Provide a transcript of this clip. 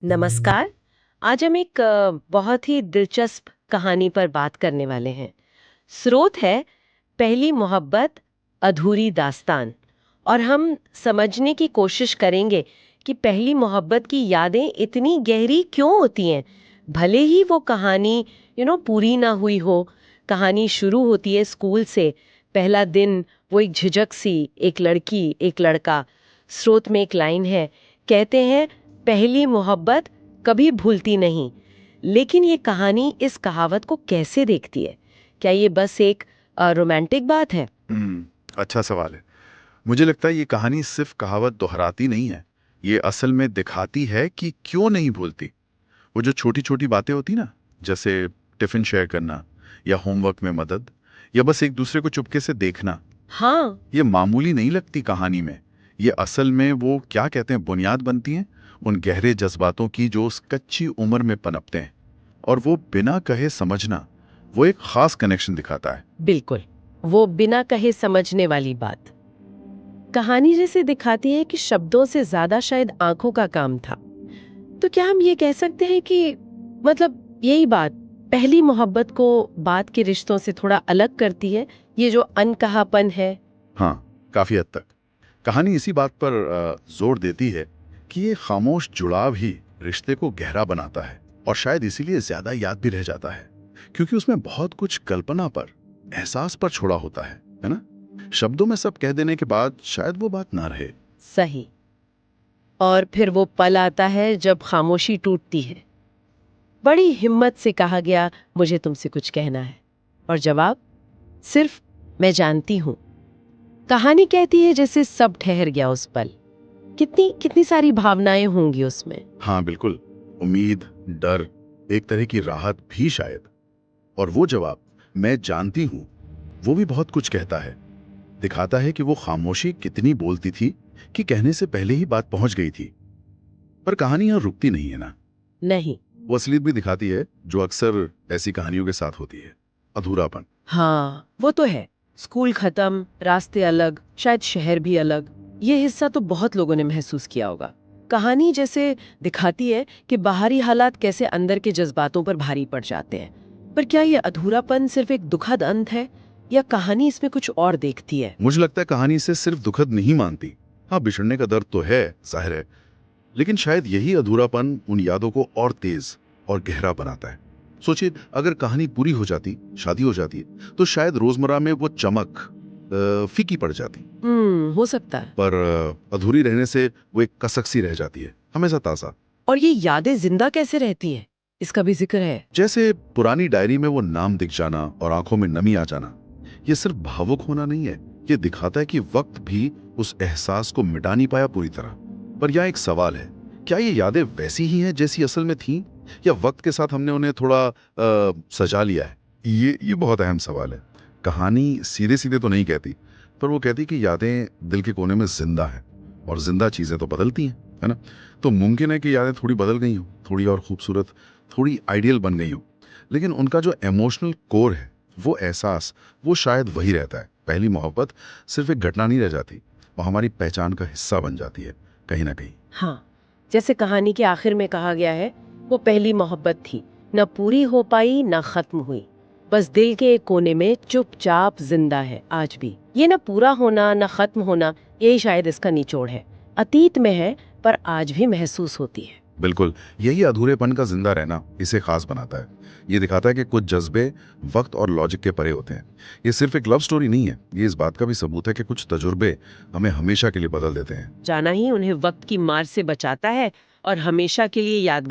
नमस्कार। आज हम एक बहुत ही दिलचस्प कहानी पर बात करने वाले हैं। स्रोत है पहली मोहब्बत अधूरी दास्तान। और हम समझने की कोशिश करेंगे कि पहली मोहब्बत की यादें इतनी गहरी क्यों होती हैं, भले ही वो कहानी पूरी ना हुई हो। कहानी शुरू होती है स्कूल से। पहला दिन, वो एक झिझक सी, एक लड़की एक लड़का। स्रोत में एक लाइन है, कहते हैं पहली मोहब्बत कभी भूलती नहीं। लेकिन ये कहानी इस कहावत को कैसे देखती है? क्या ये बस एक रोमांटिक बात है? अच्छा सवाल है। मुझे लगता है ये कहानी सिर्फ कहावत दोहराती नहीं है। ये असल में दिखाती है कि क्यों नहीं भूलती। वो जो छोटी छोटी बातें होती ना, जैसे टिफिन शेयर करना, या होमवर्क में मदद, या बस एक दूसरे को चुपके से देखना, हाँ। ये मामूली नहीं लगती कहानी में। ये असल में वो क्या कहते हैं, बुनियाद बनती हैं उन गहरे जज्बातों की जो उस कच्ची उम्र में पनपते हैं। और वो बिना कहे समझना, वो एक खास कनेक्शन दिखाता है। बिल्कुल, वो बिना कहे समझने वाली बात कहानी जैसे दिखाती है कि शब्दों से ज्यादा शायद आंखों का काम था। तो क्या हम ये कह सकते हैं कि मतलब यही बात पहली मोहब्बत को बाद के रिश्तों से थोड़ा अलग करती है, ये जो अनकहापन है? हाँ, काफी हद तक कहानी इसी बात पर जोर देती है कि ये खामोश जुड़ाव ही रिश्ते को गहरा बनाता है, और शायद इसीलिए ज्यादा याद भी रह जाता है, क्योंकि उसमें बहुत कुछ कल्पना पर, एहसास पर छोड़ा होता है ना। शब्दों में सब कह देने के बाद शायद वो बात ना रहे। सही। और फिर वो पल आता है जब खामोशी टूटती है। बड़ी हिम्मत से कहा गया, मुझे तुमसे कुछ कहना है। और जवाब सिर्फ, मैं जानती हूँ। कहानी कहती है जैसे सब ठहर गया उस पल। कितनी कितनी सारी भावनाएं होंगी उसमें। हाँ बिल्कुल, उम्मीद, डर, एक तरह की राहत भी शायद। और वो जवाब, मैं जानती हूँ, वो भी बहुत कुछ कहता है। दिखाता है कि वो खामोशी कितनी बोलती थी, कि कहने से पहले ही बात पहुंच गई थी। पर कहानी यहाँ रुकती नहीं है ना। नहीं। वो असलियत भी दिखाती है जो अक्सर ऐसी कहानियों के साथ होती है, अधूरापन। हाँ, वो तो है। स्कूल खत्म, रास्ते अलग, शायद शहर भी अलग। ये हिस्सा तो बहुत लोगों ने महसूस किया होगा। कहानी जैसे दिखाती है कि बाहरी हालात कैसे अंदर के जज्बातों पर भारी पड़ जाते हैं। पर क्या ये अधूरापन सिर्फ एक दुखद अंत है, या कहानी इसमें कुछ और देखती है? मुझे लगता है कहानी से सिर्फ दुखद नहीं मानती। हाँ, बिछड़ने का दर्द तो है, जाहिर है, लेकिन शायद यही अधूरापन उन यादों को और तेज और गहरा बनाता है। सोचिए, अगर कहानी पूरी हो जाती, शादी हो जाती, तो शायद रोजमर्रा में वो चमक फीकी पड़ जाती। हो सकता है। पर अधूरी रहने से वो एक कसक सी रह जाती है, हमेशा ताज़ा। और ये यादें जिंदा कैसे रहती हैं, इसका भी जिक्र है। जैसे पुरानी डायरी में वो नाम दिख जाना और आंखों में नमी आ जाना। ये सिर्फ भावुक होना नहीं है, ये दिखाता है कि वक्त भी उस एहसास को मिटा नहीं पाया पूरी तरह। पर यहाँ एक सवाल है, क्या ये यादें वैसी ही हैं जैसी असल में थीं, या वक्त के साथ हमने उन्हें थोड़ा सजा लिया है? ये बहुत अहम सवाल है। कहानी सीधे सीधे तो नहीं कहती, पर वो कहती कि यादें दिल के कोने में जिंदा हैं, और जिंदा चीजें तो बदलती हैं, है ना। तो मुमकिन है कि यादें थोड़ी बदल गई हो, थोड़ी और खूबसूरत, थोड़ी आइडियल बन गई हो, लेकिन उनका जो इमोशनल कोर है, वो एहसास, वो शायद वही रहता है। पहली मोहब्बत सिर्फ एक घटना नहीं रह जाती, वो हमारी पहचान का हिस्सा बन जाती है, कहीं ना कहीं। हाँ, जैसे कहानी के आखिर में कहा गया है, वो पहली मोहब्बत थी, न पूरी हो पाई न खत्म हुई, बस दिल के एक कोने में चुपचाप जिंदा है आज भी। ये न पूरा होना न खत्म होना, यही शायद इसका निचोड़ है। अतीत में है, पर आज भी महसूस होती है। बिल्कुल, यही अधूरेपन का जिंदा रहना इसे खास बनाता है। ये दिखाता है कि कुछ जज्बे वक्त और लॉजिक के परे होते हैं। ये सिर्फ एक लव स्टोरी नहीं है, ये इस बात का भी सबूत है कि कुछ तजुर्बे हमें हमेशा के लिए बदल देते हैं। जाना ही उन्हें वक्त की मार से बचाता है और हमेशा के लिए यादगार